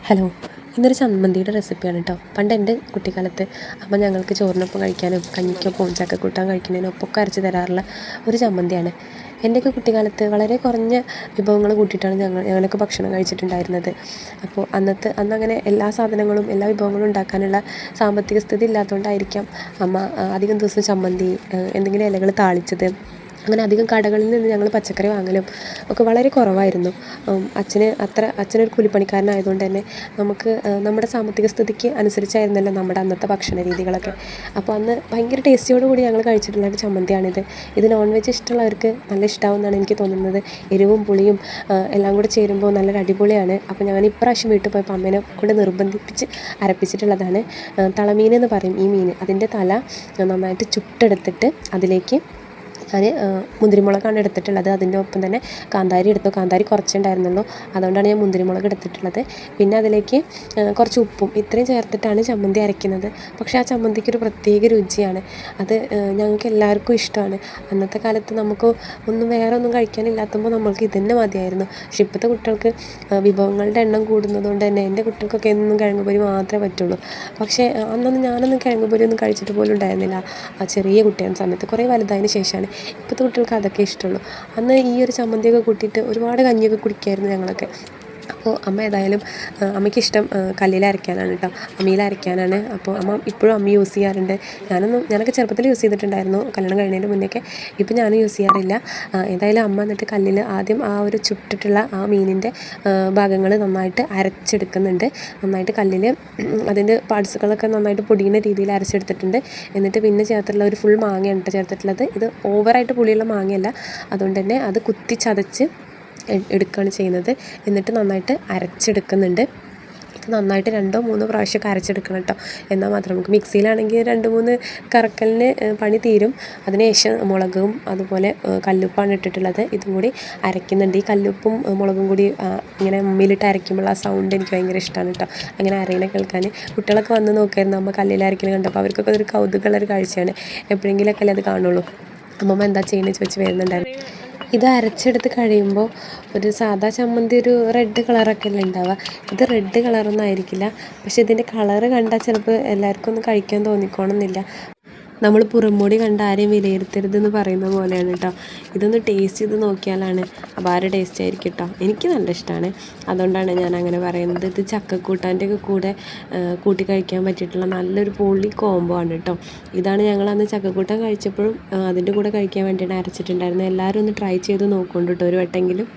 Hello, ഇന്നൊരു ചമ്മന്തിയുടെ റെസിപ്പിയാണ് കേട്ടോ. പണ്ട് എൻ്റെ കുട്ടിക്കാലത്ത് അമ്മ ഞങ്ങൾക്ക് ചോറിനൊപ്പം കഴിക്കാനും കഞ്ഞിക്കൊപ്പം ചക്കക്കൂട്ടാൻ കഴിക്കുന്നതിനൊപ്പം ഒക്കെ അരച്ച് തരാറുള്ള ഒരു ചമ്മന്തിയാണ്. എൻ്റെയൊക്കെ കുട്ടിക്കാലത്ത് വളരെ കുറഞ്ഞ വിഭവങ്ങൾ കൂട്ടിയിട്ടാണ് ഞങ്ങളൊക്കെ ഭക്ഷണം കഴിച്ചിട്ടുണ്ടായിരുന്നത്. അപ്പോൾ അന്നങ്ങനെ എല്ലാ സാധനങ്ങളും എല്ലാ വിഭവങ്ങളും ഉണ്ടാക്കാനുള്ള സാമ്പത്തിക സ്ഥിതി ഇല്ലാത്തതുകൊണ്ടായിരിക്കാം അമ്മ അധികം ദിവസം ചമ്മന്തി, എന്തെങ്കിലും ഇലകൾ താളിച്ചത്, അങ്ങനെ അധികം കടകളിൽ നിന്ന് ഞങ്ങൾ പച്ചക്കറി വാങ്ങലും ഒക്കെ വളരെ കുറവായിരുന്നു. അച്ഛനൊരു കൂലിപ്പണിക്കാരനായതുകൊണ്ട് തന്നെ നമുക്ക് നമ്മുടെ സാമ്പത്തിക സ്ഥിതിക്ക് അനുസരിച്ചായിരുന്നല്ലോ നമ്മുടെ അന്നത്തെ ഭക്ഷണ രീതികളൊക്കെ. അപ്പോൾ അന്ന് ഭയങ്കര ടേസ്റ്റിയോട് കൂടി ഞങ്ങൾ കഴിച്ചിട്ടുള്ള ഒരു ചമ്മന്തിയാണിത്. ഇത് നോൺ വെജ് ഇഷ്ടമുള്ളവർക്ക് നല്ല ഇഷ്ടമാവുമെന്നാണ് എനിക്ക് തോന്നുന്നത്. എരിവും പുളിയും എല്ലാം കൂടെ ചേരുമ്പോൾ നല്ലൊരു അടിപൊളിയാണ്. അപ്പോൾ ഞാൻ ഇപ്രാവശ്യം വീട്ടിൽ പോയപ്പോൾ അമ്മേനെ കൊണ്ട് നിർബന്ധിപ്പിച്ച് അരപ്പിച്ചിട്ടുള്ളതാണ്. തളമീൻ എന്ന് പറയും ഈ മീൻ. അതിൻ്റെ തല നന്നായിട്ട് ചുട്ടെടുത്തിട്ട് അതിലേക്ക് ഞാൻ മുന്തിരിമുളകാണ് എടുത്തിട്ടുള്ളത്. അതിൻ്റെ ഒപ്പം തന്നെ കാന്താരി എടുത്തു. കാന്താരി കുറച്ചുണ്ടായിരുന്നുള്ളൂ, അതുകൊണ്ടാണ് ഞാൻ മുന്തിരിമുളക് എടുത്തിട്ടുള്ളത്. പിന്നെ അതിലേക്ക് കുറച്ച് ഉപ്പും ഇത്രയും ചേർത്തിട്ടാണ് ചമ്മന്തി അരയ്ക്കുന്നത്. പക്ഷേ ആ ചമ്മന്തിക്ക് ഒരു പ്രത്യേക രുചിയാണ്. അത് ഞങ്ങൾക്ക് എല്ലാവർക്കും ഇഷ്ടമാണ്. അന്നത്തെ കാലത്ത് നമുക്ക് വേറെ ഒന്നും കഴിക്കാനില്ലാത്തപ്പോൾ നമ്മൾക്ക് ഇതന്നെ മതിയായിരുന്നു. പക്ഷെ ഇപ്പോഴത്തെ കുട്ടികൾക്ക് വിഭവങ്ങളുടെ എണ്ണം കൂടുന്നതുകൊണ്ട് തന്നെ എൻ്റെ കുട്ടികൾക്കൊക്കെ എന്നും കിഴങ്ങുപൊരി മാത്രമേ പറ്റുള്ളൂ. പക്ഷേ ഞാനൊന്നും കിഴങ്ങുപൊരി ഒന്നും കഴിച്ചിട്ട് പോലും ഉണ്ടായിരുന്നില്ല ആ ചെറിയ കുട്ടിയുടെ സമയത്ത്. കുറേ വലുതായതിന് ശേഷമാണ്. ഇപ്പോഴത്തെ കുട്ടികൾക്ക് അതൊക്കെ ഇഷ്ടമുള്ളൂ. അന്ന് ഈ ഒരു ചമ്മന്തിയൊക്കെ കൂട്ടിയിട്ട് ഒരുപാട് കഞ്ഞിയൊക്കെ കുടിക്കുമായിരുന്നു ഞങ്ങളൊക്കെ. അപ്പോൾ അമ്മ ഏതായാലും അമ്മയ്ക്കിഷ്ടം കല്ലിൽ അരയ്ക്കാനാണ് കേട്ടോ, അമ്മിയിൽ അരയ്ക്കാനാണ്. അപ്പോൾ അമ്മ ഇപ്പോഴും അമ്മി യൂസ് ചെയ്യാറുണ്ട്. ഞാനൊക്കെ ചെറുപ്പത്തിൽ യൂസ് ചെയ്തിട്ടുണ്ടായിരുന്നു, കല്യാണം കഴിഞ്ഞതിന് മുന്നേയൊക്കെ. ഇപ്പം ഞാനും യൂസ് ചെയ്യാറില്ല. ഏതായാലും അമ്മ എന്നിട്ട് കല്ലിൽ ആദ്യം ആ ഒരു ചുട്ടിട്ടുള്ള ആ മീനിൻ്റെ ഭാഗങ്ങൾ നന്നായിട്ട് അരച്ചെടുക്കുന്നുണ്ട്. നന്നായിട്ട് കല്ലിൽ അതിൻ്റെ പാർട്സുകളൊക്കെ നന്നായിട്ട് പൊടിയുന്ന രീതിയിൽ അരച്ചെടുത്തിട്ടുണ്ട്. എന്നിട്ട് പിന്നെ ചേർത്തിട്ടുള്ള ഒരു ഫുൾ മാങ്ങയാണ് കേട്ടോ ചേർത്തിട്ടുള്ളത്. ഇത് ഓവറായിട്ട് പുളിയുള്ള മാങ്ങയല്ല, അതുകൊണ്ട് തന്നെ അത് കുത്തി ചതച്ച് എടുക്കുകയാണ് ചെയ്യുന്നത്. എന്നിട്ട് നന്നായിട്ട് അരച്ചെടുക്കുന്നുണ്ട്. ഇത് നന്നായിട്ട് 2-3 പ്രാവശ്യമൊക്കെ അരച്ചെടുക്കണം കേട്ടോ. എന്നാൽ മാത്രം നമുക്ക് മിക്സിയിലാണെങ്കിൽ 2-3 കറക്കലിന് പണി തീരും. അതിനുശേഷം മുളകും അതുപോലെ കല്ലുപ്പാണ് ഇട്ടിട്ടുള്ളത്. ഇതും കൂടി അരയ്ക്കുന്നുണ്ട്. ഈ കല്ലുപ്പും മുളകും കൂടി ഇങ്ങനെ അമ്മിയിലിട്ട് അരയ്ക്കുമ്പോൾ ആ സൗണ്ട് എനിക്ക് ഭയങ്കര ഇഷ്ടമാണ് കേട്ടോ. അങ്ങനെ അരയണ കേൾക്കാൻ കുട്ടികളൊക്കെ വന്ന് നോക്കായിരുന്നു അമ്മ കല്ലിൽ അരയ്ക്കുന്നത് കണ്ടപ്പോൾ. അവർക്കൊക്കെ അതൊരു കൗതുകമുള്ളൊരു കാഴ്ചയാണ്. എപ്പോഴെങ്കിലൊക്കെ അല്ലേ അത് കാണുള്ളൂ. അമ്മമ്മ എന്താ ചെയ്യുന്നത് ചോദിച്ച് വരുന്നുണ്ടായിരുന്നു. ഇത് അരച്ചെടുത്ത് കഴിയുമ്പോൾ ഒരു സാദാ ചമ്മന്തി ഒരു റെഡ് കളറൊക്കെ അല്ലേ ഉണ്ടാവുക. ഇത് റെഡ് കളറൊന്നും ആയിരിക്കില്ല. പക്ഷേ ഇതിൻ്റെ കളറ് കണ്ടാൽ ചിലപ്പോൾ എല്ലാവർക്കും ഒന്നും കഴിക്കാൻ തോന്നിക്കോണമെന്നില്ല. നമ്മൾ പുറംമോടി കണ്ട് ആരെയും വിലയിരുത്തരുതെന്ന് പറയുന്ന പോലെയാണ് കേട്ടോ. ഇതൊന്ന് ടേസ്റ്റ് ചെയ്ത് നോക്കിയാലാണ് അപാര ടേസ്റ്റ് ആയിരിക്കും കേട്ടോ. എനിക്ക് നല്ല ഇഷ്ടമാണ്, അതുകൊണ്ടാണ് ഞാൻ അങ്ങനെ പറയുന്നത്. ഇത് ചക്കക്കൂട്ടാൻ്റെ ഒക്കെ കൂടെ കൂട്ടി കഴിക്കാൻ പറ്റിയിട്ടുള്ള നല്ലൊരു പൊളി കോംബോ ആണ് കേട്ടോ. ഇതാണ് ഞങ്ങൾ അന്ന് ചക്കക്കൂട്ടാൻ കഴിച്ചപ്പോഴും അതിൻ്റെ കൂടെ കഴിക്കാൻ വേണ്ടിയിട്ട് അരച്ചിട്ടുണ്ടായിരുന്നത്. എല്ലാവരും ഒന്ന് ട്രൈ ചെയ്ത് നോക്കുന്നുണ്ട് കേട്ടോ ഒരു വട്ടെങ്കിലും.